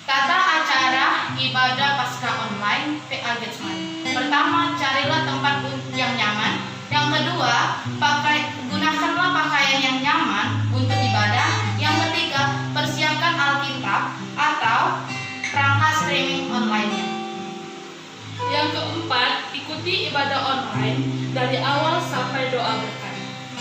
Tata acara ibadah Paskah online PA Getsman. Pertama, carilah tempat yang nyaman. Yang kedua, gunakanlah pakaian yang nyaman untuk ibadah. Yang ketiga, persiapkan Alkitab atau perangkat streaming online-nya. Yang keempat, ikuti ibadah online dari awal sampai doa berkat.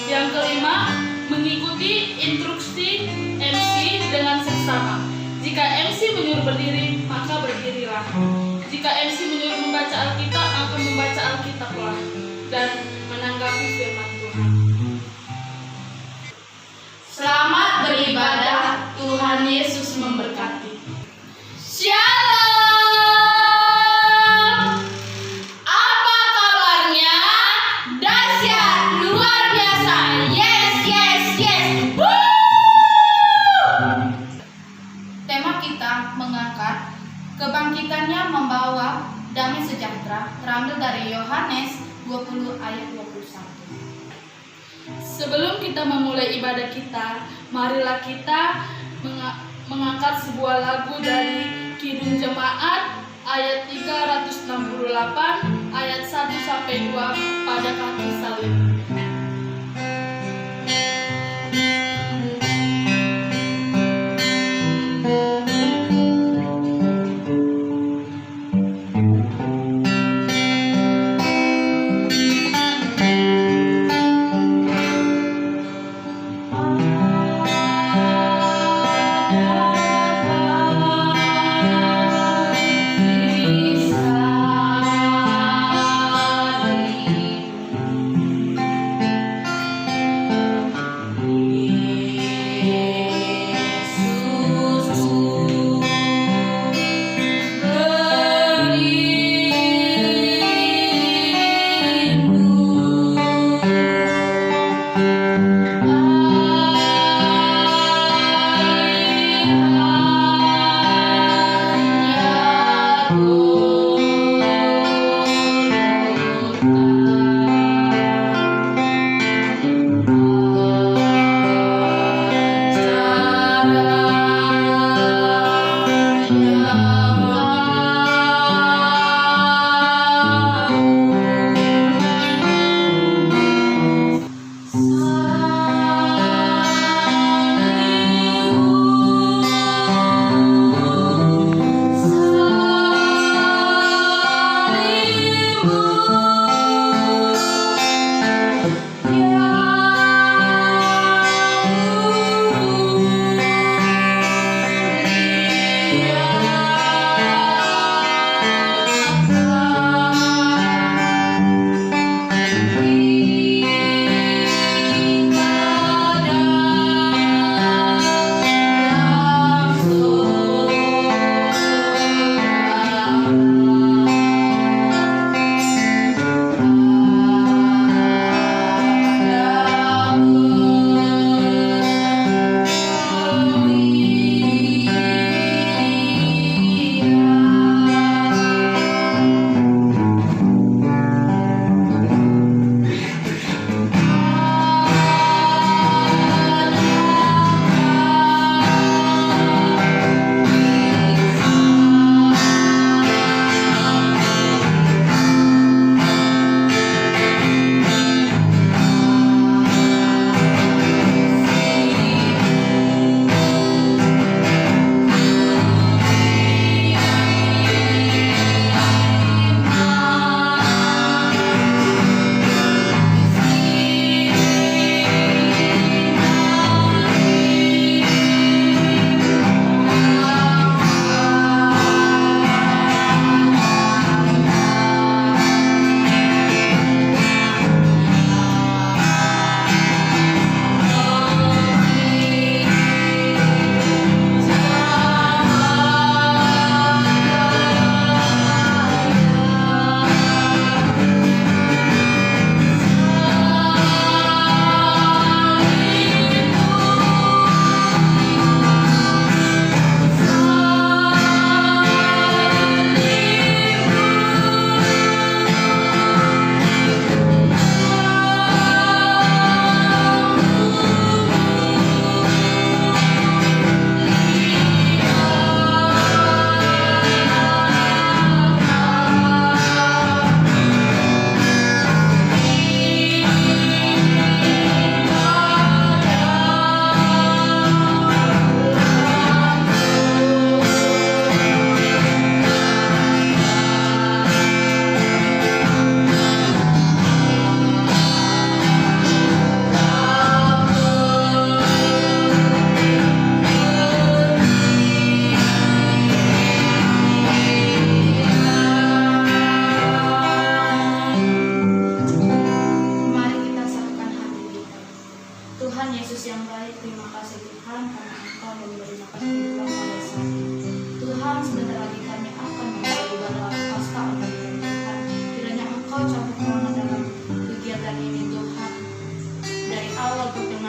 Yang kelima, mengikuti instruksi MC dengan seksama. Jika MC menyuruh berdiri, maka berdirilah. Jika MC menyuruh membaca Alkitab, maka membaca Alkitablah dan menanggapi firman Tuhan. Selamat beribadah, Tuhan Yesus memberkati. Shalom. Apa kabarnya? Dahsyat, luar biasa. Yes, yes, yes. Woo! Tema kita mengangkat kebangkitannya membawa damai sejahtera, terambil dari Yohanes 20 ayat 21. Sebelum kita memulai ibadah kita, marilah kita mengangkat sebuah lagu dari Kidung Jemaat ayat 368 ayat 1 sampai 2 pada kaki salib.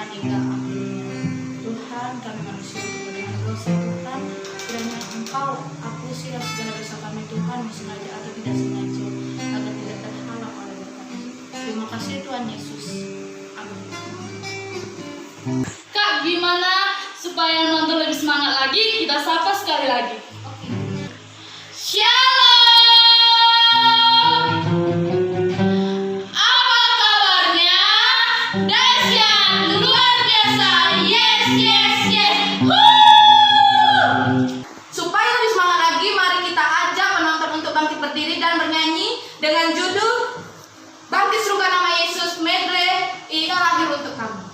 Tuhan hingga akhir. Tuhan, kami manusia dengan dosa Tuhan, kiranya Engkau hapusi segala dosa kami Tuhan, sengaja atau tidak sengaja, agar tidak terhalang oleh berkat. Terima kasih Tuhan Yesus. Amin. Kak, gimana supaya nonton lebih semangat lagi? Kita sapa sekali lagi. Oke. Shalom. Apa kabarnya? Dahsyat, luar biasa. Yes, yes, yes. Supaya lebih semangat lagi, mari kita ajak penonton untuk bangkit berdiri dan bernyanyi dengan judul Bangkit Serukan Nama Yesus, medley Ia Lahir Untuk Kamu.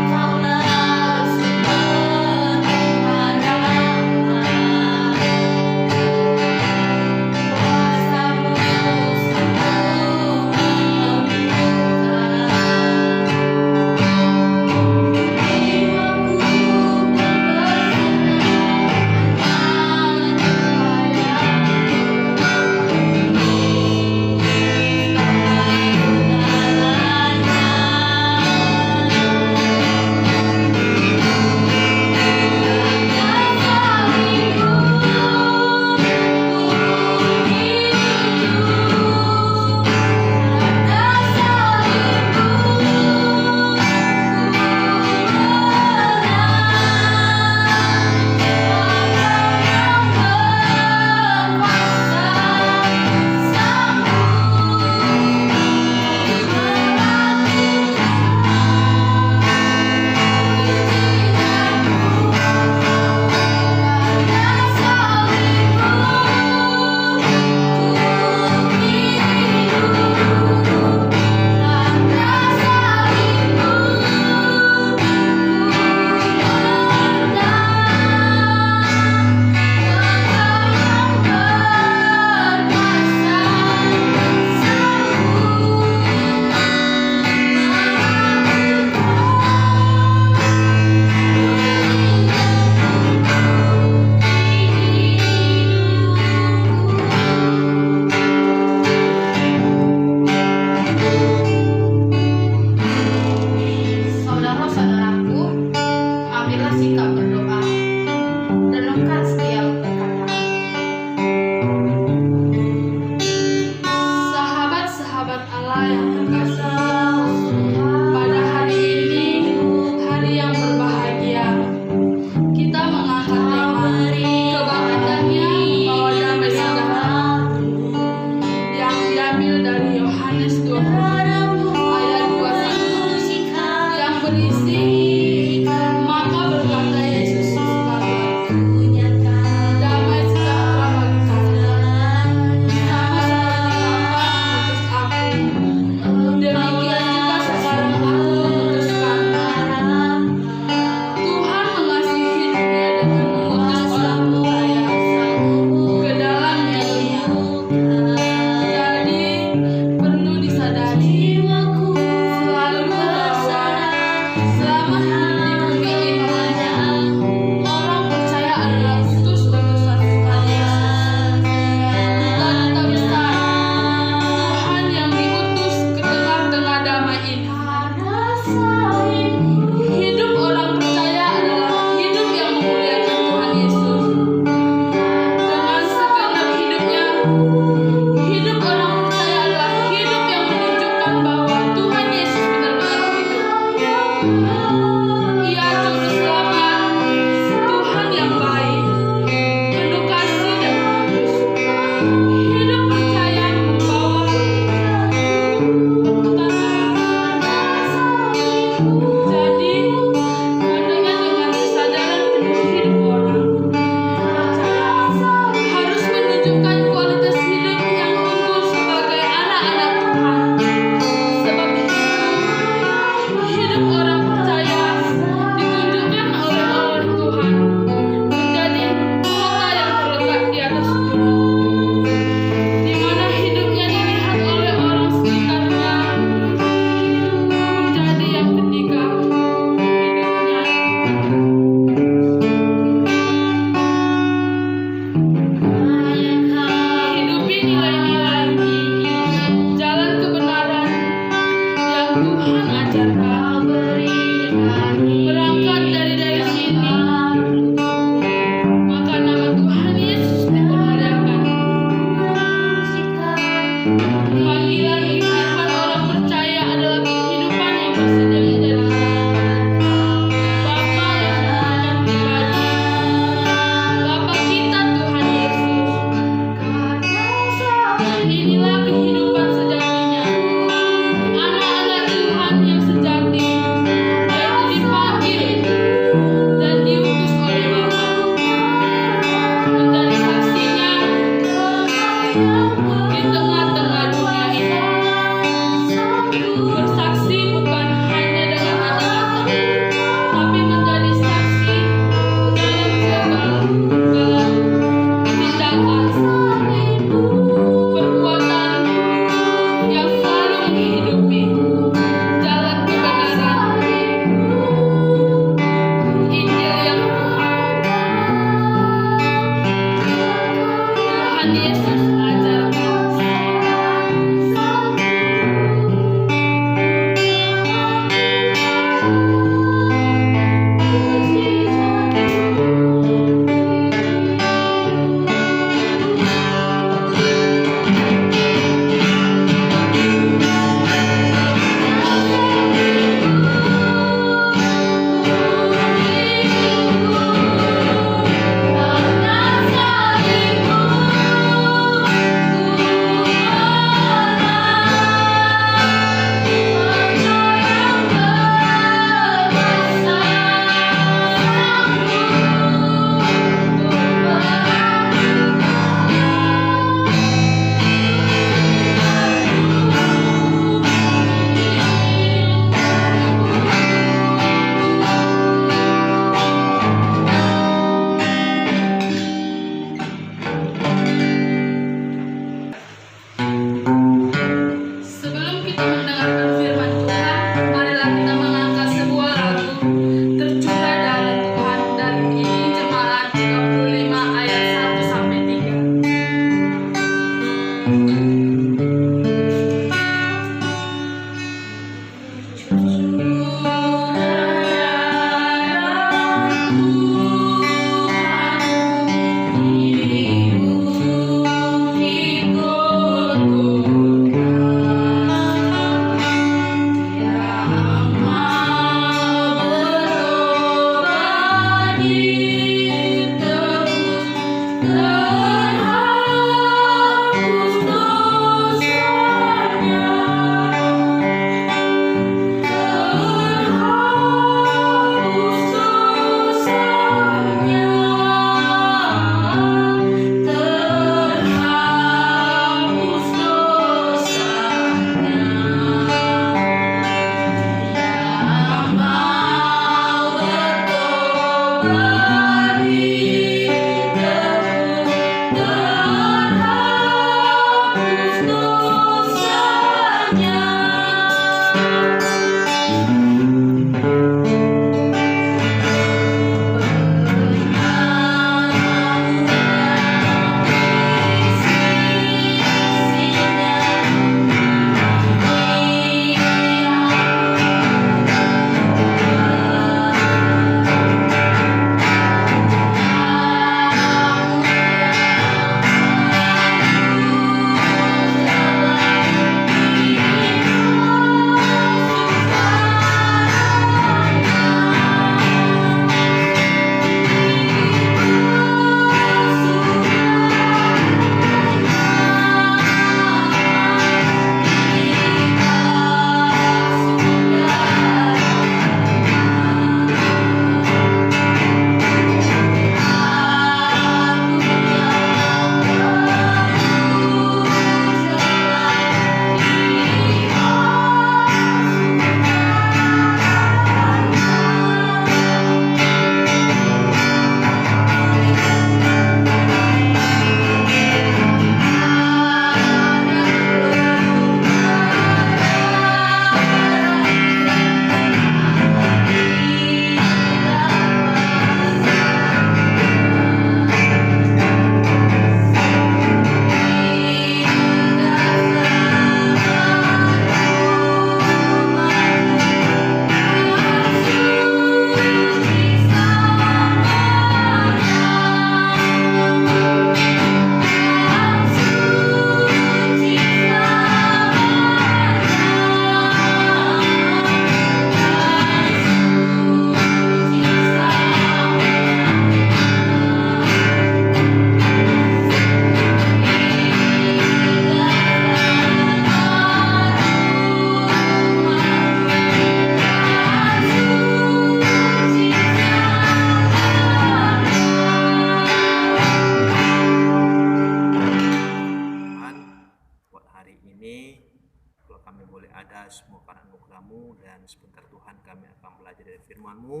Dan sebentar Tuhan kami akan belajar dari firman-Mu.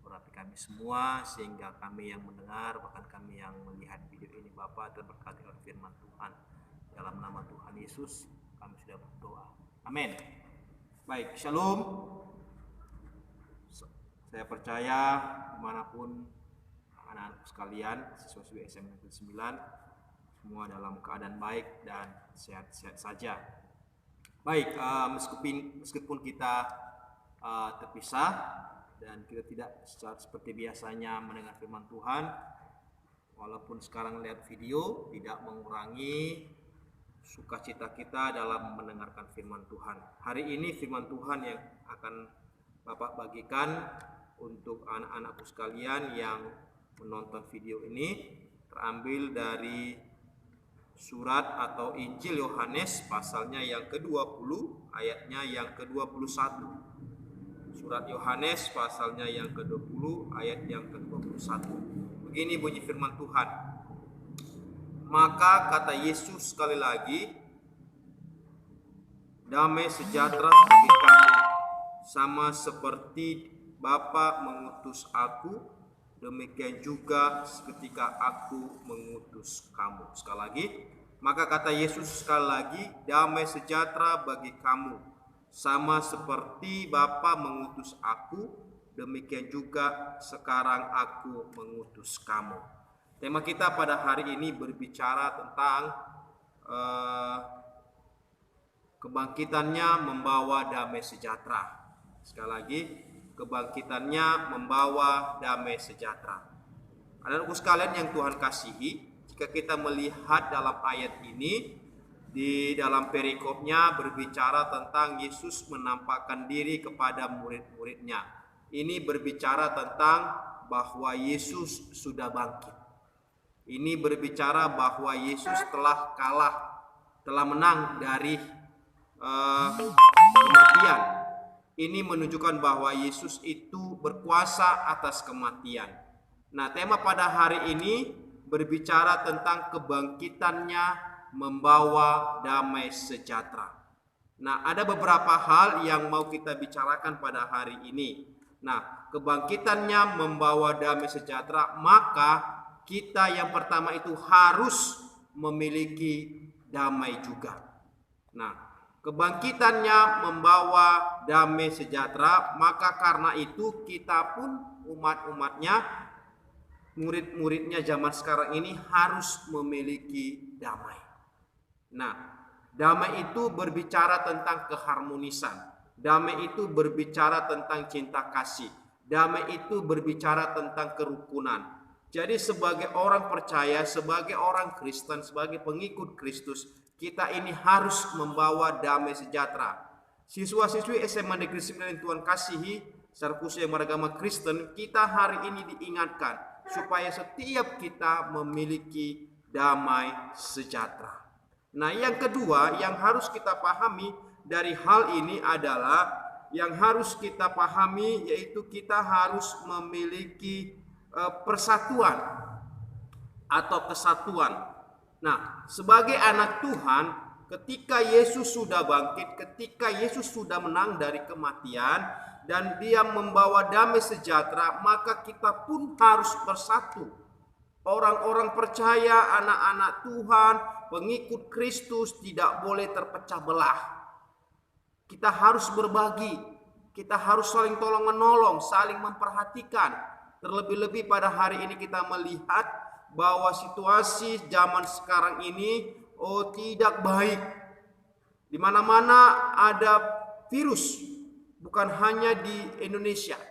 Berarti kami semua, sehingga kami yang mendengar, bahkan kami yang melihat video ini Bapa, terberkati oleh firman Tuhan. Dalam nama Tuhan Yesus kami sudah berdoa. Amin. Baik, shalom. Saya percaya dimanapun anak-anak sekalian, siswa-siswi SMA Negeri 9, semua dalam keadaan baik dan sehat-sehat saja. Baik, meskipun kita terpisah dan kita tidak seperti biasanya mendengar firman Tuhan, walaupun sekarang lihat video tidak mengurangi sukacita kita dalam mendengarkan firman Tuhan. Hari ini firman Tuhan yang akan Bapak bagikan untuk anak-anakku sekalian yang menonton video ini terambil dari surat atau Injil Yohanes pasalnya yang ke-20 ayatnya yang ke-21. Surat Yohanes pasalnya yang ke-20 ayat yang ke-21. Begini bunyi firman Tuhan. Maka kata Yesus sekali lagi, damai sejahtera bagi kamu, sama seperti Bapa mengutus aku, demikian juga ketika aku mengutus kamu. Sekali lagi, maka kata Yesus sekali lagi, damai sejahtera bagi kamu, sama seperti Bapa mengutus aku, demikian juga sekarang aku mengutus kamu. Tema kita pada hari ini berbicara tentang kebangkitannya membawa damai sejahtera. Sekali lagi, kebangkitannya membawa damai sejahtera. Anak-anakku sekalian yang Tuhan kasihi, jika kita melihat dalam ayat ini, di dalam perikopnya berbicara tentang Yesus menampakkan diri kepada murid-muridnya. Ini berbicara tentang bahwa Yesus sudah bangkit. Ini berbicara bahwa Yesus telah telah menang dari kematian. Ini menunjukkan bahwa Yesus itu berkuasa atas kematian. Nah, tema pada hari ini berbicara tentang kebangkitannya membawa damai sejahtera. Nah, ada beberapa hal yang mau kita bicarakan pada hari ini. Nah, kebangkitannya membawa damai sejahtera, maka kita yang pertama itu harus memiliki damai juga. Nah, kebangkitannya membawa damai sejahtera, maka karena itu kita pun umat-umatnya, murid-muridnya zaman sekarang ini harus memiliki damai. Nah, damai itu berbicara tentang keharmonisan. Damai itu berbicara tentang cinta kasih. Damai itu berbicara tentang kerukunan. Jadi sebagai orang percaya, sebagai orang Kristen, sebagai pengikut Kristus, kita ini harus membawa damai sejahtera. Siswa-siswi SMA Negeri 9 yang Tuhan kasihi, secara khusus yang beragama Kristen, kita hari ini diingatkan supaya setiap kita memiliki damai sejahtera. Nah, yang kedua yang harus kita pahami dari hal ini adalah yang harus kita pahami yaitu kita harus memiliki persatuan atau kesatuan. Nah, sebagai anak Tuhan, ketika Yesus sudah bangkit, ketika Yesus sudah menang dari kematian dan Dia membawa damai sejahtera, maka kita pun harus bersatu. Orang-orang percaya, anak-anak Tuhan, pengikut Kristus tidak boleh terpecah belah. Kita harus berbagi, kita harus saling tolong menolong, saling memperhatikan. Terlebih-lebih pada hari ini kita melihat bahwa situasi zaman sekarang ini tidak baik. Di mana-mana ada virus, bukan hanya di Indonesia.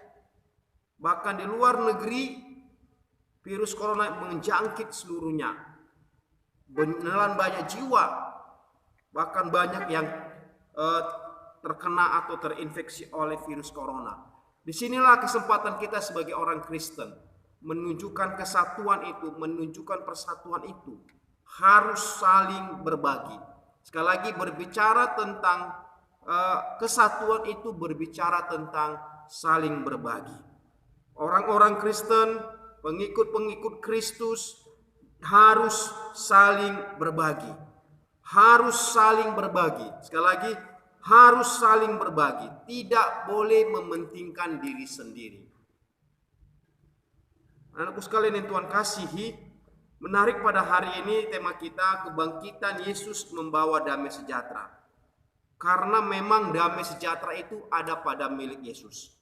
Bahkan di luar negeri virus corona menjangkit seluruhnya. Menelan banyak jiwa. Bahkan banyak yang terkena atau terinfeksi oleh virus corona. Disinilah kesempatan kita sebagai orang Kristen menunjukkan kesatuan itu, menunjukkan persatuan itu. Harus saling berbagi. Sekali lagi berbicara tentang kesatuan itu berbicara tentang saling berbagi. Orang-orang Kristen, pengikut-pengikut Kristus harus saling berbagi. Harus saling berbagi. Sekali lagi, harus saling berbagi, tidak boleh mementingkan diri sendiri. Anakku sekalian yang Tuhan kasihi, menarik pada hari ini tema kita kebangkitan Yesus membawa damai sejahtera. Karena memang damai sejahtera itu ada pada milik Yesus.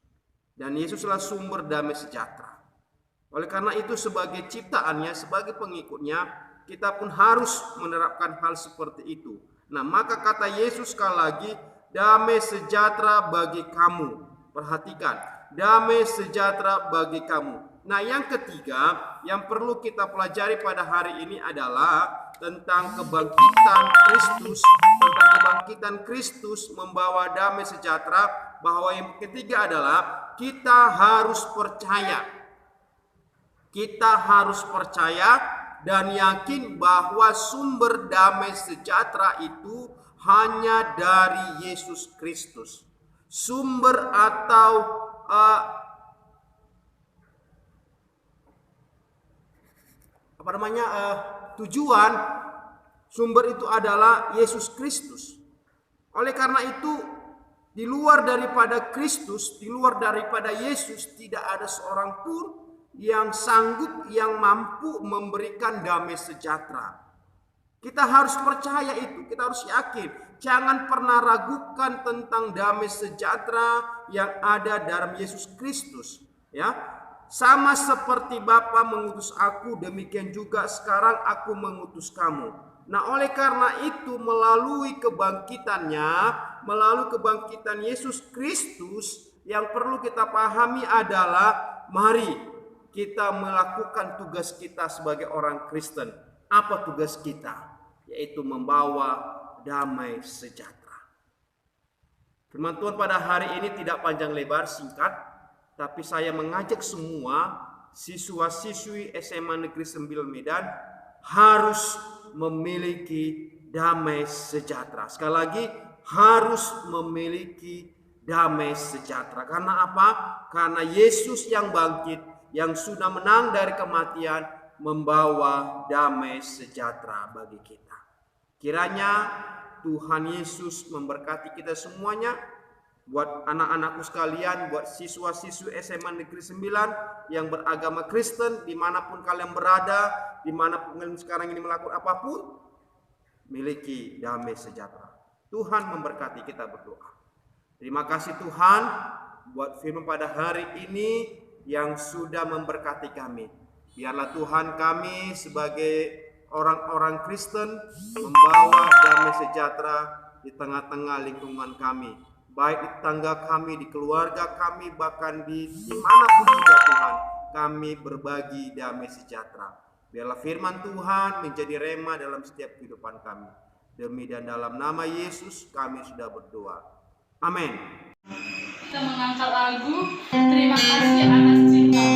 Dan Yesuslah sumber damai sejahtera. Oleh karena itu sebagai ciptaannya, sebagai pengikutnya, kita pun harus menerapkan hal seperti itu. Nah, maka kata Yesus sekali lagi, damai sejahtera bagi kamu. Perhatikan, damai sejahtera bagi kamu. Nah, yang ketiga yang perlu kita pelajari pada hari ini adalah tentang kebangkitan Kristus. Tentang kebangkitan Kristus membawa damai sejahtera. Bahwa yang ketiga adalah kita harus percaya. Kita harus percaya dan yakin bahwa sumber damai sejahtera itu hanya dari Yesus Kristus. Sumber atau tujuan sumber itu adalah Yesus Kristus. Oleh karena itu, di luar daripada Kristus, di luar daripada Yesus, tidak ada seorang pun yang sanggup, yang mampu memberikan damai sejahtera. Kita harus percaya itu, kita harus yakin. Jangan pernah ragukan tentang damai sejahtera yang ada dalam Yesus Kristus. Ya, sama seperti Bapa mengutus aku, demikian juga sekarang aku mengutus kamu. Nah, oleh karena itu melalui kebangkitannya, melalui kebangkitan Yesus Kristus, yang perlu kita pahami adalah mari kita melakukan tugas kita sebagai orang Kristen. Apa tugas kita? Yaitu membawa damai sejahtera. Firman Tuhan pada hari ini tidak panjang lebar, singkat, tapi saya mengajak semua siswa-siswi SMA Negeri 9 Medan harus memiliki damai sejahtera. Sekali lagi, harus memiliki damai sejahtera. Karena apa? Karena Yesus yang bangkit, yang sudah menang dari kematian, membawa damai sejahtera bagi kita. Kiranya Tuhan Yesus memberkati kita semuanya. Buat anak-anakku sekalian, buat siswa-siswi SMA Negeri 9 yang beragama Kristen, dimanapun kalian berada, dimanapun kalian sekarang ini melakukan apapun, miliki damai sejahtera. Tuhan memberkati, kita berdoa. Terima kasih Tuhan buat firman pada hari ini yang sudah memberkati kami. Biarlah Tuhan kami sebagai orang-orang Kristen membawa damai sejahtera di tengah-tengah lingkungan kami. Baik di tetangga kami, di keluarga kami, bahkan di dimanapun juga Tuhan, kami berbagi damai sejahtera. Biarlah firman Tuhan menjadi rema dalam setiap kehidupan kami. Demi dan dalam nama Yesus kami sudah berdoa. Amin. Kita mengangkat lagu Terima Kasih Atas Cinta.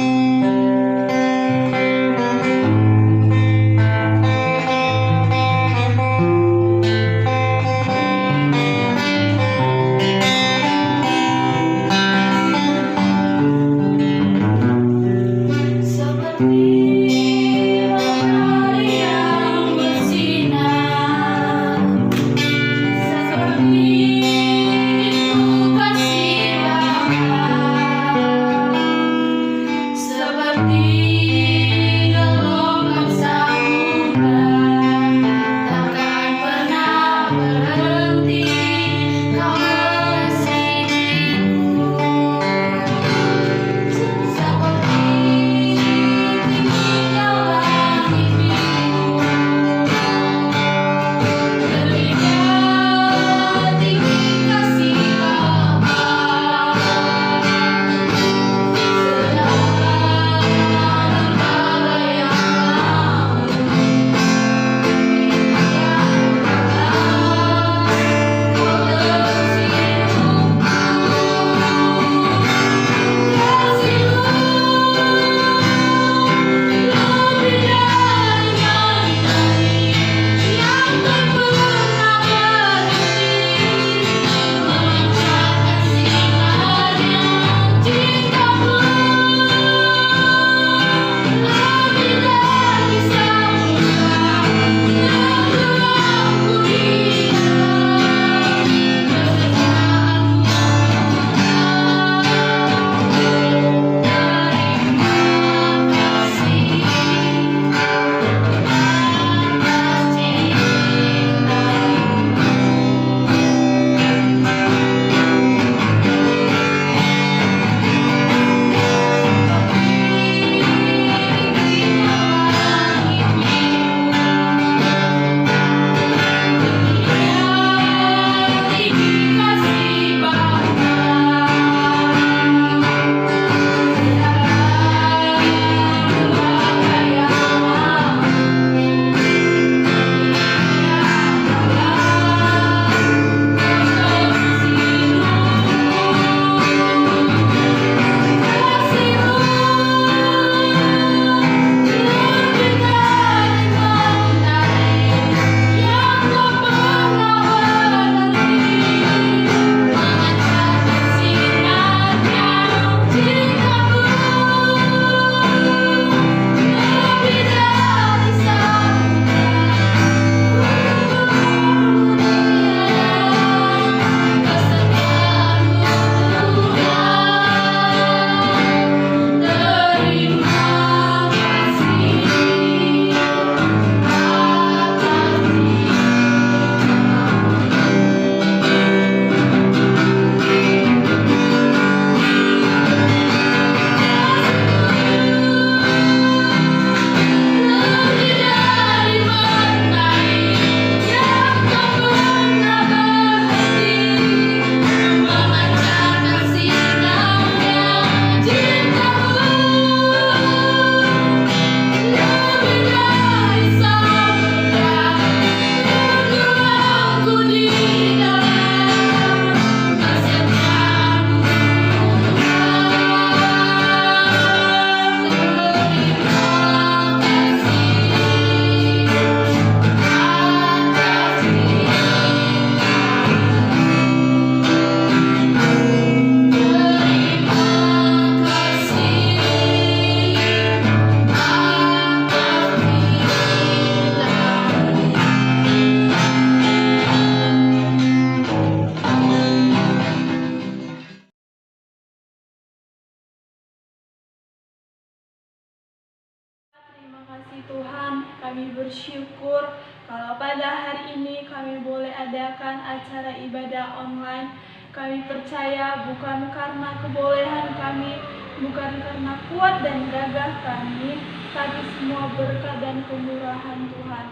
bersyukur kalau pada hari ini kami boleh adakan acara ibadah online. Kami percaya bukan karena kebolehan kami, bukan karena kuat dan gagah kami, tapi semua berkat dan kemurahan Tuhan.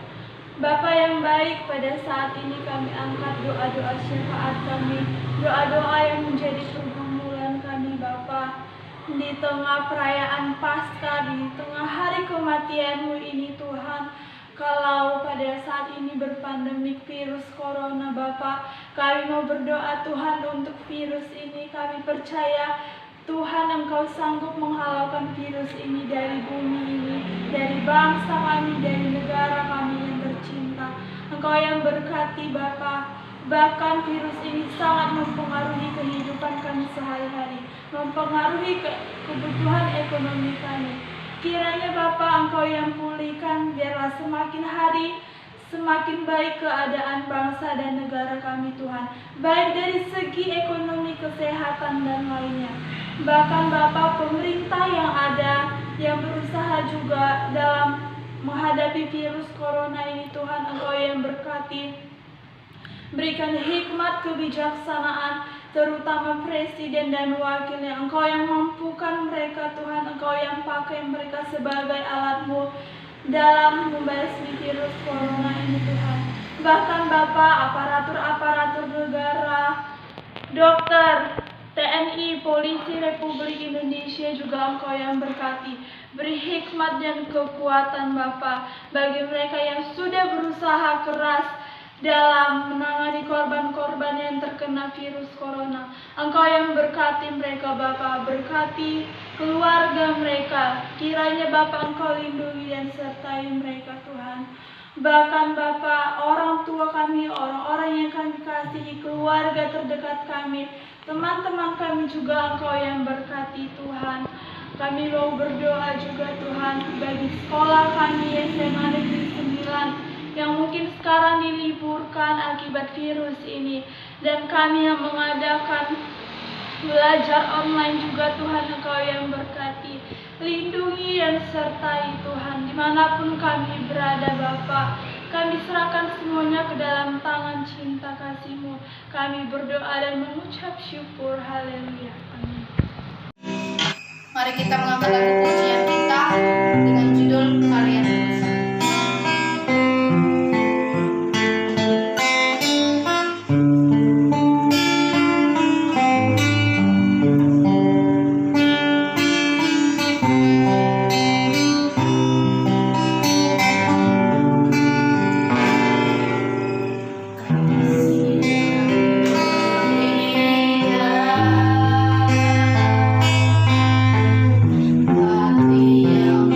Bapa yang baik, pada saat ini kami angkat doa-doa syafaat kami, doa-doa yang menjadi pergumulan kami Bapa. Di tengah perayaan Paskah, di tengah hari kematian-Mu ini Tuhan, kalau pada saat ini berpandemik virus corona Bapa, kami mau berdoa Tuhan untuk virus ini. Kami percaya Tuhan Engkau sanggup menghalaukan virus ini dari bumi ini, dari bangsa kami, dari negara kami yang tercinta. Engkau yang berkati Bapa. Bahkan virus ini sangat mempengaruhi kehidupan kami sehari-hari, mempengaruhi kebutuhan ekonomi kami. Kiranya Bapa Engkau yang pulihkan, biarlah semakin hari semakin baik keadaan bangsa dan negara kami Tuhan, baik dari segi ekonomi, kesehatan, dan lainnya. Bahkan Bapa, pemerintah yang ada, yang berusaha juga dalam menghadapi virus corona ini Tuhan, Engkau yang berkati. Berikan hikmat kebijaksanaan, terutama presiden dan wakilnya. Engkau yang mampukan mereka Tuhan, Engkau yang pakai mereka sebagai alat-Mu dalam membasmi virus corona ini Tuhan. Bahkan Bapa, aparatur-aparatur negara, dokter, TNI, Polisi Republik Indonesia juga Engkau yang berkati. Beri hikmat dan kekuatan Bapa bagi mereka yang sudah berusaha keras dalam menangani korban-korban yang terkena virus corona. Engkau yang berkati mereka Bapa, berkati keluarga mereka. Kiranya Bapa Engkau lindungi dan sertai mereka Tuhan. Bahkan Bapa, orang tua kami, orang-orang yang kami kasihi, keluarga terdekat kami, teman-teman kami juga Engkau yang berkati Tuhan. Kami mau berdoa juga Tuhan bagi sekolah kami SMA Negeri 9 yang mungkin sekarang diliburkan akibat virus ini, dan kami yang mengadakan belajar online juga Tuhan Engkau yang berkati, lindungi dan sertai Tuhan dimanapun kami berada Bapa. Kami serahkan semuanya ke dalam tangan cinta kasih-Mu. Kami berdoa dan mengucap syukur. Haleluya. Amin. Mari kita mengangkat lagu pujian kita dengan judul Karya Tuhan. Hati yang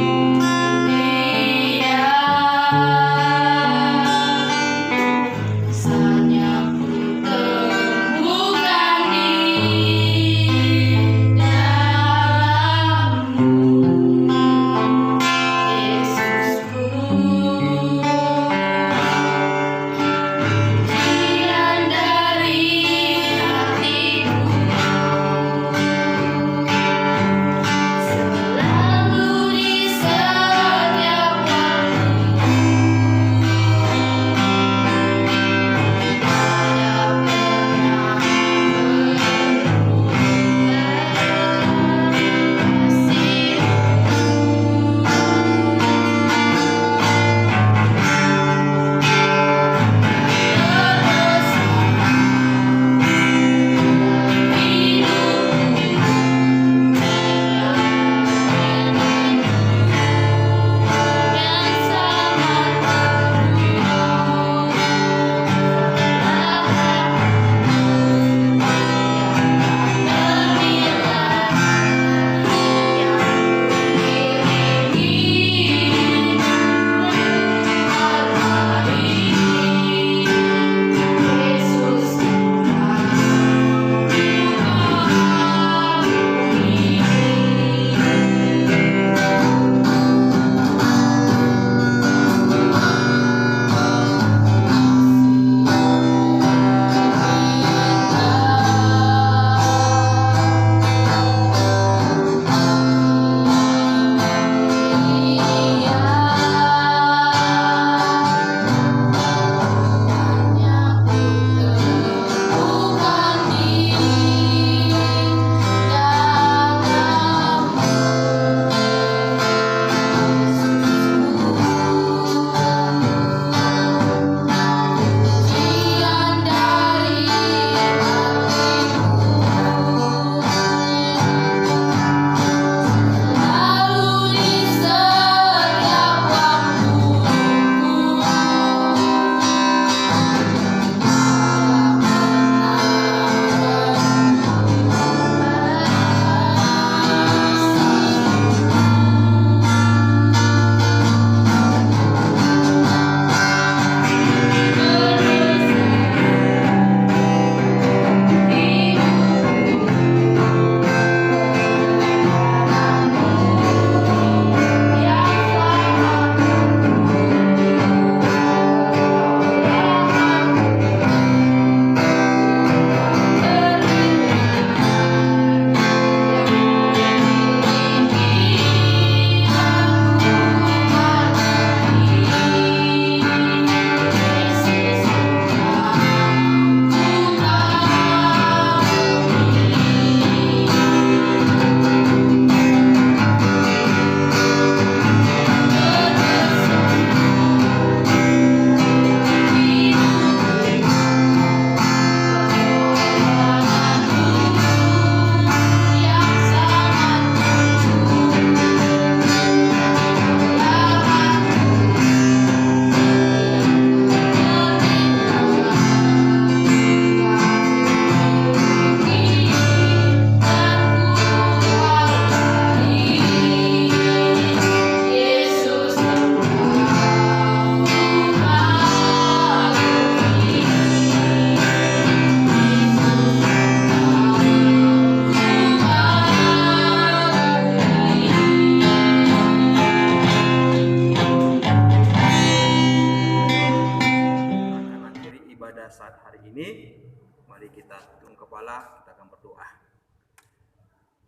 pada saat hari ini. Mari kita tunduk kepala, kita akan berdoa.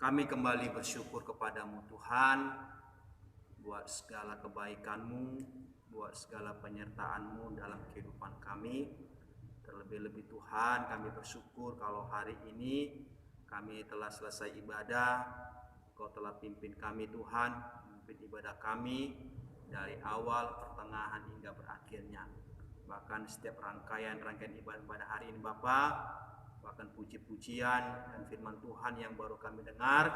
Kami kembali bersyukur kepadamu Tuhan, buat segala kebaikan-Mu, buat segala penyertaan-Mu dalam kehidupan kami. Terlebih-lebih Tuhan, kami bersyukur kalau hari ini kami telah selesai ibadah. Engkau telah pimpin kami Tuhan, pimpin ibadah kami dari awal, pertengahan hingga berakhirnya. Bahkan setiap rangkaian ibadah pada hari ini Bapa, bahkan puji-pujian dan firman Tuhan yang baru kami dengar,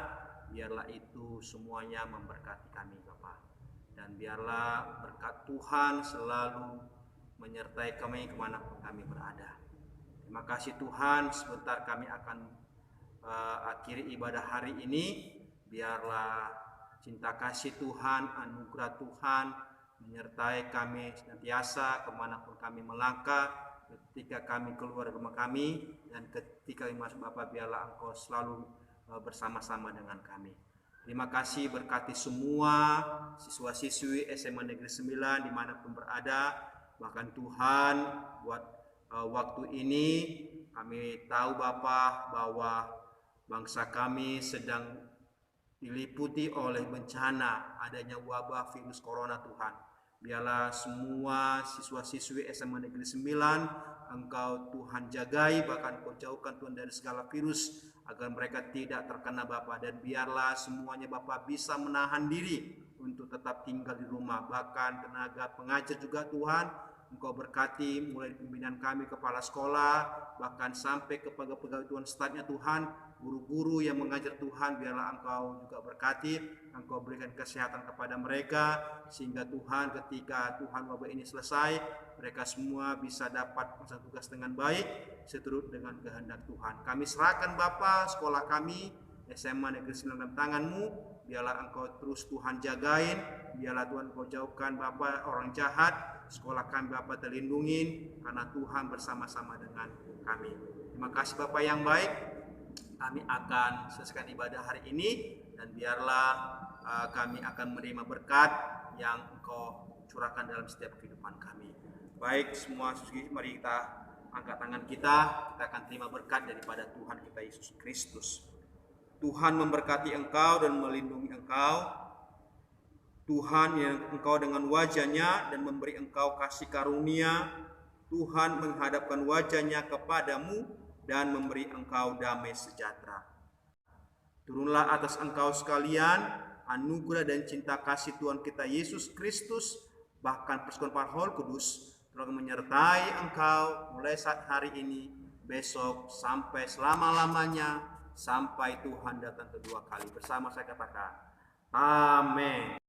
biarlah itu semuanya memberkati kami Bapa. Dan biarlah berkat Tuhan selalu menyertai kami kemanapun kami berada. Terima kasih Tuhan, sebentar kami akan akhiri ibadah hari ini. Biarlah cinta kasih Tuhan, anugerah Tuhan menyertai kami senantiasa kemanapun kami melangkah, ketika kami keluar dari rumah kami, dan ketika kami masuk Bapa, biarlah Engkau selalu bersama-sama dengan kami. Terima kasih, berkati semua siswa-siswi SMA Negeri 9 dimanapun berada. Bahkan Tuhan, buat waktu ini kami tahu Bapa bahwa bangsa kami sedang diliputi oleh bencana adanya wabah virus corona Tuhan. Biarlah semua siswa-siswi SMA Negeri 9 Engkau Tuhan jagai, bahkan Engkau jauhkan Tuhan dari segala virus agar mereka tidak terkena Bapa. Dan biarlah semuanya Bapa bisa menahan diri untuk tetap tinggal di rumah. Bahkan tenaga pengajar juga Tuhan Engkau berkati, mulai pimpinan kami, kepala sekolah, bahkan sampai ke pegawai Tuhan stafnya Tuhan, guru-guru yang mengajar Tuhan, biarlah Engkau juga berkati, Engkau berikan kesehatan kepada mereka, sehingga Tuhan ketika Tuhan wabah ini selesai, mereka semua bisa dapat melaksanakan tugas dengan baik, seturut dengan kehendak Tuhan. Kami serahkan Bapa sekolah kami, SMA Negeri 9 dalam tangan-Mu, biarlah Engkau terus Tuhan jagain, biarlah Tuhan Engkau jauhkan Bapa orang jahat, sekolah kami Bapa terlindungin, karena Tuhan bersama-sama dengan kami. Terima kasih Bapa yang baik, kami akan selesaikan ibadah hari ini, dan biarlah kami akan menerima berkat yang Engkau curahkan dalam setiap kehidupan kami. Baik semua siswi, mari kita angkat tangan kita akan terima berkat daripada Tuhan kita Yesus Kristus. Tuhan memberkati engkau dan melindungi engkau. Tuhan yang engkau dengan wajah-Nya dan memberi engkau kasih karunia. Tuhan menghadapkan wajah-Nya kepadamu dan memberi engkau damai sejahtera. Turunlah atas engkau sekalian anugerah dan cinta kasih Tuhan kita Yesus Kristus, bahkan persekutuan Roh Kudus telah menyertai engkau mulai saat hari ini, besok, sampai selama-lamanya, sampai Tuhan datang kedua kali. Bersama saya katakan, amin.